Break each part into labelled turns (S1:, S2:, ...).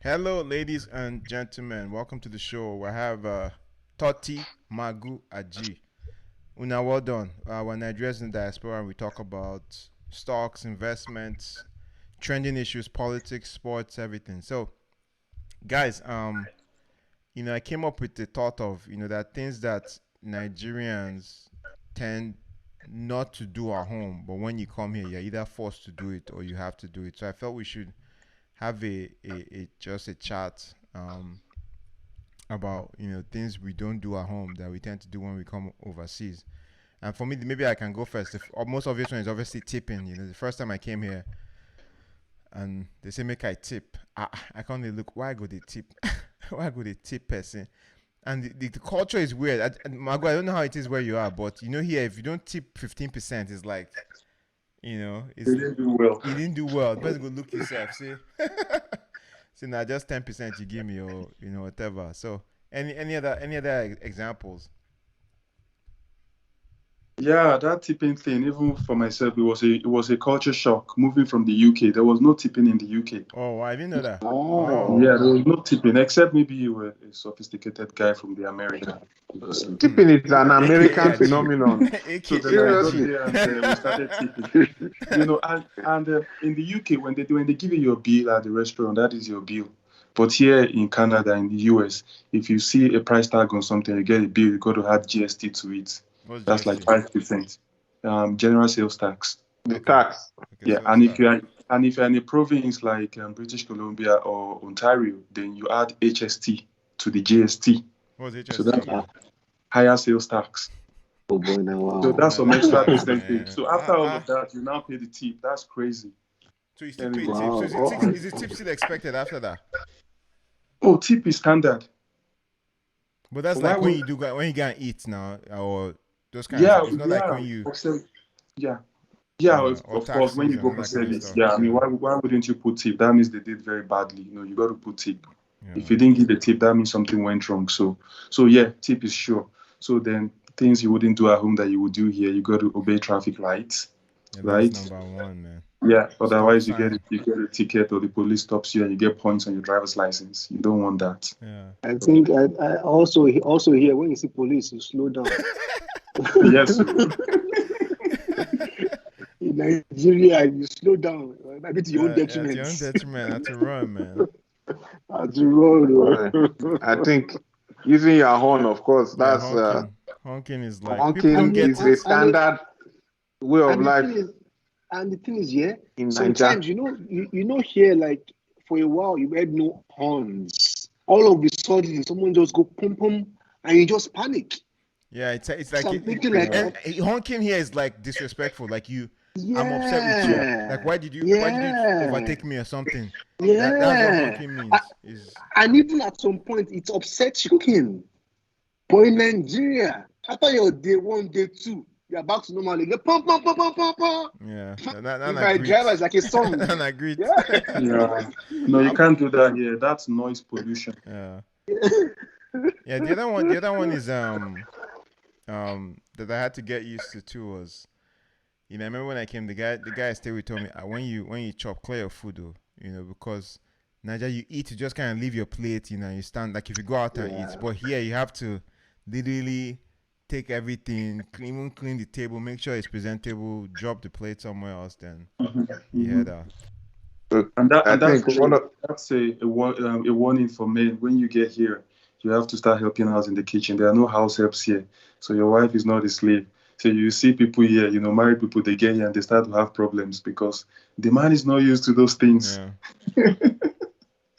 S1: Hello, ladies and gentlemen. Welcome to the show. I have Toti Magu Aji. Una, well done. We're Nigerians in the Diaspora, and we talk about stocks, investments, trending issues, politics, sports, everything. So, guys, I came up with the thought of, there are things that Nigerians tend not to do at home, but when you come here, you're either forced to do it or you have to do it. So I felt we should have a just a chat about things we don't do at home that we tend to do when we come overseas. And for me, maybe I can go first. The most obvious one is obviously tipping. The first time I came here, and they say make I tip. I can't really look. Why go they tip? Why go they tip person? And the culture is weird. Margot, I don't know how it is where you are, but here if you don't tip 15%, it's like it's,
S2: You didn't do well.
S1: you didn't do well. Best go look yourself. See, see now just 10% you give me or whatever. So any other examples?
S2: Yeah, that tipping thing, even for myself, it was a culture shock moving from the UK. There was no tipping in the UK.
S1: Oh, I didn't know that.
S3: Oh,
S2: Yeah, there was no tipping, except maybe you were a sophisticated guy from the America.
S3: tipping is an American
S1: Yeah,
S3: phenomenon.
S2: So then I got
S3: Seriously.
S2: there and we started tipping. And in the UK, when they give you your bill at the restaurant, that is your bill. But here in Canada, in the US, if you see a price tag on something, you get a bill, you got to add GST to it.
S1: What's
S2: That's like
S1: GST?
S2: 5%. General sales tax.
S3: The tax.
S1: Okay,
S2: Yeah,
S1: so
S2: and
S1: let's
S2: if you're in a province like British Columbia or Ontario, then you add HST to the GST.
S1: what's
S2: So
S1: HST?
S2: that's higher sales tax.
S4: Oh boy, now wow.
S2: So that's some
S1: Man,
S2: extra
S1: man.
S2: percentage. So after all of that, you now pay the tip. That's crazy.
S1: So you still pay
S2: Anyway.
S1: tips. So
S4: Wow.
S1: is the tip still expected after that?
S2: Oh, tip is standard.
S1: But that's
S2: Why
S1: like when
S2: would-
S1: you go and eat now or those kind
S2: Yeah,
S1: of stuff. It's not like when you
S2: Yeah,
S1: or
S2: of course. When
S1: taxes
S2: you go
S1: and
S2: for
S1: that kind of
S2: service,
S1: stuff.
S2: yeah. I mean, why wouldn't you put tip? That means they did very badly. You got to put tip.
S1: Yeah.
S2: If you didn't give the tip, that means something went wrong. So yeah, tip is sure. So then things you wouldn't do at home that you would do here, you got to obey traffic lights,
S1: Yeah,
S2: right?
S1: that's number one, man.
S2: Yeah. Otherwise, you
S1: sign.
S2: get a ticket or the police stops you and you get points on your driver's license. You don't want that.
S1: Yeah.
S4: I think I also here when you see police, you slow down.
S2: Yes.
S4: In Nigeria, you slow down. Maybe to your own
S1: At your
S4: detriment.
S1: own detriment. Have to run, man.
S4: At the road.
S3: I think using your horn, of course,
S1: Yeah,
S3: that's
S1: honking is like
S3: honking
S1: people don't get
S3: is
S1: it.
S3: a standard way of
S4: And the
S3: life
S4: thing is, yeah,
S3: in Nigeria.
S4: sometimes you know here like for a while you had no horns. All of a sudden someone just go pum pum and you just panic.
S1: Yeah, it's like
S4: So I'm thinking like
S1: and honking here is like disrespectful. Like
S4: yeah,
S1: I'm upset with you. Like why did you overtake me or something?
S4: Yeah.
S1: That's what honking means. Is
S4: And even at some point, it upsets you cooking. But in Nigeria, after your day one, day two, you're back to normal. You get pum pum pum pum pum pum.
S1: yeah.
S4: My driver is like a song.
S1: And I agree.
S4: Yeah.
S2: Yeah. No, you can't do that here. That's noise pollution.
S1: Yeah. Yeah. The other one is that I had to get used to too was, I remember when I came, the guy stayed with told me when you chop, clear your food though, because Naija you eat, you just kind of leave your plate, you stand like if you go out and eat, but here you have to literally take everything, even clean the table, make sure it's presentable, drop the plate somewhere else, then you head out.
S2: And
S3: I think
S2: that's a warning for men. When you get here, you have to start helping out in the kitchen. There are no house helps here. So your wife is not a slave. So you see people here, married people, they get here and they start to have problems because the man is not used to those things.
S1: Yeah.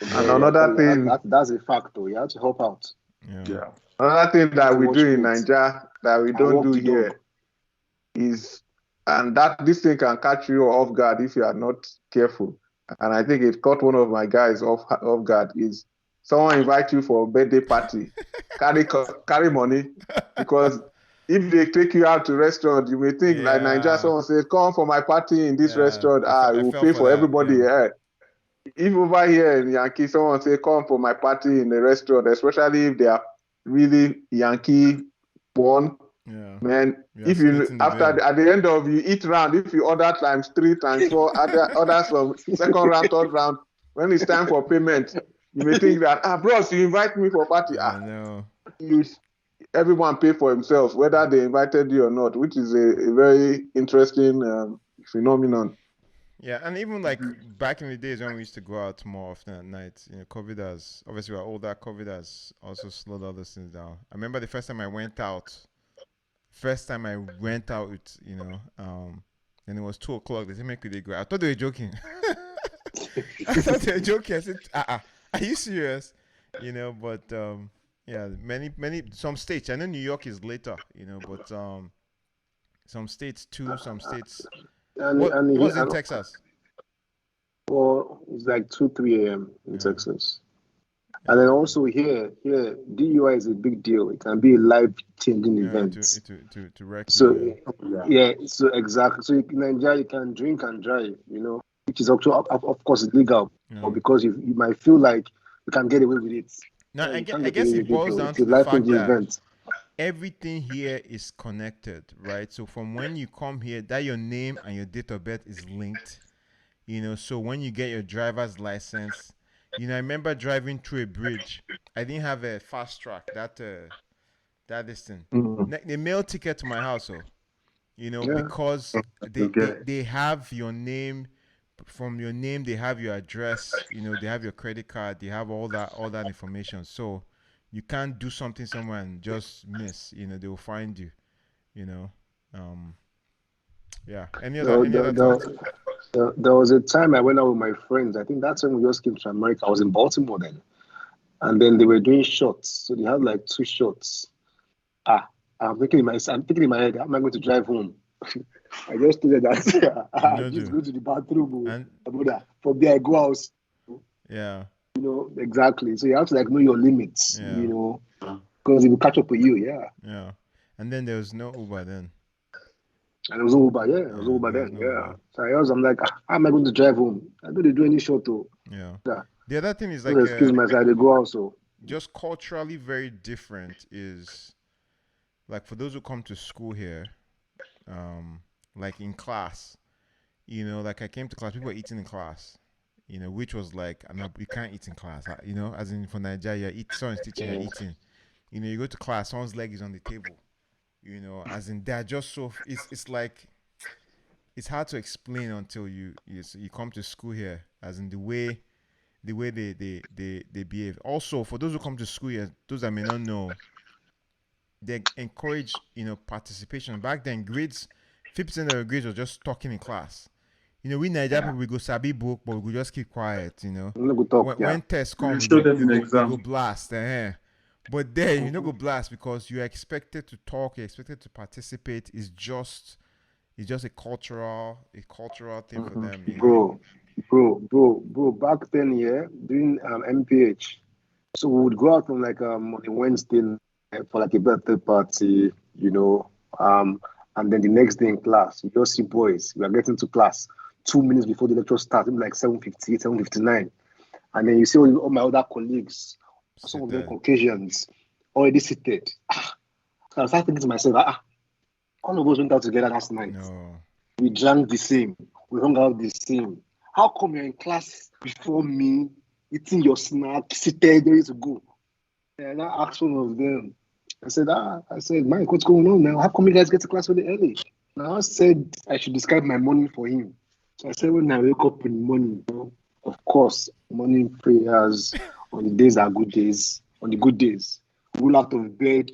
S3: And another thing,
S4: That's a fact, though. You have to help out.
S1: Yeah.
S3: another thing that we
S4: Watch
S3: do in
S4: it.
S3: Nigeria that we don't
S4: walk
S3: do
S4: the dog.
S3: here is, and that this thing can catch you off guard if you are not careful. And I think it caught one of my guys off guard is someone invite you for a birthday party, carry money, because if they take you out to restaurant, you may think like Nigeria, someone says, come for my party in this restaurant, I will pay for everybody here. If over here in Yankee, someone say, come for my party in the restaurant, especially if they are really Yankee born, man, if you at the end of you eat round, if you order times 3 times 4, order some second round, third round, when it's time for payment, You may think that, bros, you invite me for a party.
S1: I know.
S3: Everyone pay for himself, whether they invited you or not, which is a very interesting phenomenon.
S1: Yeah, and even like back in the days when we used to go out more often at night, COVID has, obviously we're older, COVID has also slowed all those things down. I remember the first time I went out, and it was 2 o'clock. They said, make they go. I thought they were joking. I thought they were joking. I said, are you serious? But yeah, some states. I know New York is later, but some states too. Some states. What was in Texas?
S4: Well, it's like 2-3 a.m. in Texas. And then also here, DUI is a big deal. It can be a life-changing event.
S1: To wreck
S4: you. So exactly. So in Nigeria, you can drink and drive, which is also, of course, illegal. Or because you might feel like you can get away with it.
S1: No, I guess it boils down to the fact that everything here is connected, right? So from when you come here, that your name and your date of birth is linked. So when you get your driver's license, I remember driving through a bridge. I didn't have a fast track. That this thing. They mail ticket to my house, because they have your name. From your name, they have your address. They have your credit card. They have all that information. So you can't do something somewhere and just miss. They will find you. Yeah. Any other thoughts?
S4: There was a time I went out with my friends. I think that's when we just came to America. I was in Baltimore then. And then they were doing shots. So they had like 2 shots. I'm thinking in my head, how am I going to drive home? I just told them that I just go to the bathroom. For there I go out.
S1: Yeah.
S4: Exactly. So you have to know your limits, because it will catch up with you. Yeah.
S1: Yeah. And then there was no Uber then.
S4: And it was Uber, yeah. It was Uber then, yeah. So I'm like, how am I going to drive home? I don't do any short though.
S1: Yeah. The other thing is
S4: excuse myself, they go also.
S1: Just culturally very different is like for those who come to school here, like in class, like I came to class, people were eating in class, which was like, you can't eat in class, as in for Nigeria, someone's teaching, you're eating. You go to class, someone's leg is on the table. As in they're just so it's like it's hard to explain until you come to school here, as in the way they behave. Also, for those who come to school here, those that may not know, they encourage participation. Back then, grades 50% of the grades was just talking in class. We Nigerian people, we go sabi book, but we go just keep quiet. When tests come, we go blast. But there, you don't go blast because you're expected to talk, you're expected to participate. It's just a cultural thing for them.
S4: Bro. Back then, during MPH, so we would go out on on a Wednesday for a birthday party, and then the next day in class, you just see boys. We are getting to class 2 minutes before the lecture starts, like 7:58, 7:59, and then you see all my other colleagues. Some of them Caucasians already seated. So I started thinking to myself, all of us went out together last night.
S1: No.
S4: We drank the same. We hung out the same. How come you're in class before me, eating your snack, seated, ready to go? And I asked one of them. I said, Mike, what's going on now? How come you guys get to class really early? And I said I should describe my morning for him. So I said, when I wake up in the morning, of course, morning prayers on the days are good days. On the good days, roll out of bed,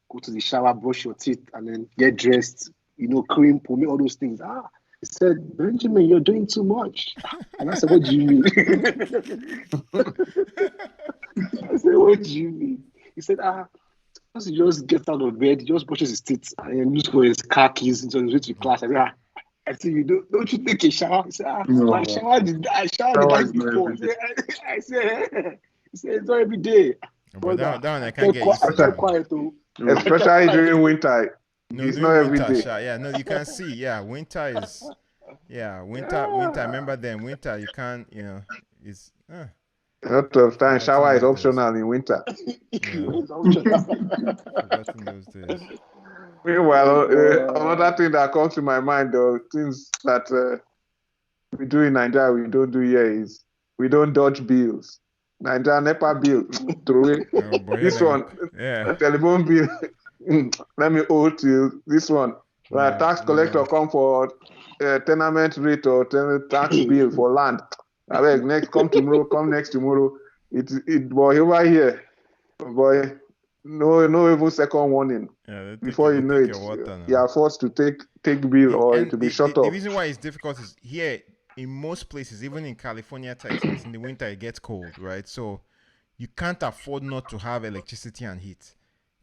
S4: go to the shower, brush your teeth, and then get dressed, cream, pomade, all those things. He said, Benjamin, you're doing too much. And I said, what do you mean? I said, what do you mean? He said, once he just gets out of bed, he just brushes his teeth and then looks for his car keys into his way to class. I said, don't you take a shower? He said,
S2: No.
S4: I showered the night before. I said, he said, it's not every day.
S1: But that one I can't get used to.
S4: I'm quiet too.
S3: Especially during winter.
S1: No,
S3: it's not every day.
S1: Yeah, no, you can see. Yeah, winter is. Yeah, winter. I remember then. Winter, you can't. It's.
S3: A lot of time, shower is optional in winter.
S1: Forgotten those days.
S3: Meanwhile, another thing that comes to my mind, though, things that we do in Nigeria, we don't do here is we don't dodge bills. Nigeria NEPA bill, throw it.
S1: Oh, boy,
S3: This one,
S1: yeah.
S3: telephone bill, let me owe till this one.
S1: Yeah,
S3: Tax collector come for tenement rate or tax bill for land. I beg, next come tomorrow, come next tomorrow. It boy over here, boy. No even second warning.
S1: Yeah,
S3: Before you know it, you are forced to take bill or to be shut off.
S1: The reason why it's difficult is here in most places, even in California, Texas, in the winter it gets cold, right? So you can't afford not to have electricity and heat.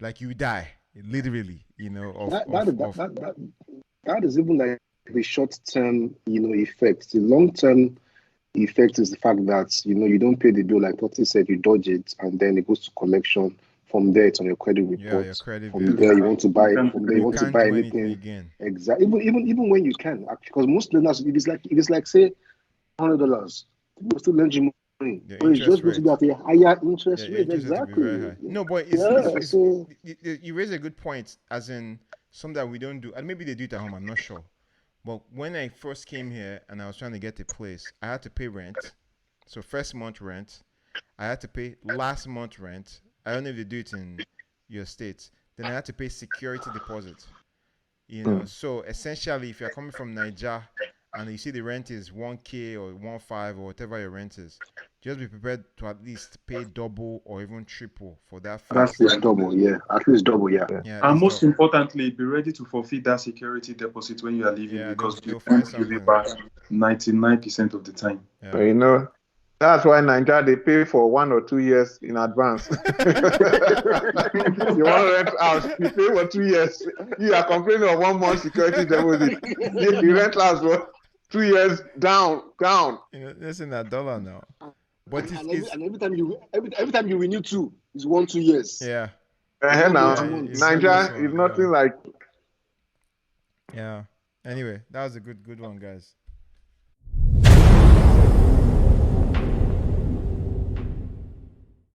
S1: Like you die, literally, you know.
S4: That is even like the short-term, effect. The long-term effect is the fact that you don't pay the bill, like Totti said, you dodge it, and then it goes to collection. From there, it's on your credit report.
S1: Yeah, your credit
S4: from
S1: bill.
S4: there, you want to buy. From there, you want to buy anything
S1: again.
S4: Exactly. Even when you can, because most lenders, it is like say $100, people still lend you money, but it's just going to be at a higher interest rate. Exactly.
S1: No, but you raise a good point, as in something that we don't do, and maybe they do it at home. I'm not sure. But when I first came here and I was trying to get a place, I had to pay rent. So first month rent, I had to pay last month rent. I don't know if they do it in your states. Then I had to pay security deposit. So essentially, if you're coming from Naija and you see the rent is 1K or 1.5 or whatever your rent is, just be prepared to at least pay double or even triple for that.
S4: At least double, yeah.
S2: And most importantly, be ready to forfeit that security deposit when you are leaving, because you'll find something back 99% of the time.
S3: Yeah. That's why Nigeria, they pay for 1 or 2 years in advance. You want to rent house, you pay for 2 years. You are complaining of 1 month security deposit. You rent house for 2 years down.
S1: That's in that dollar now. But
S4: every time you renew 2, it's 1-2 years.
S1: Yeah.
S3: Now, Nigeria is nothing like.
S1: Yeah. Anyway, that was a good one, guys.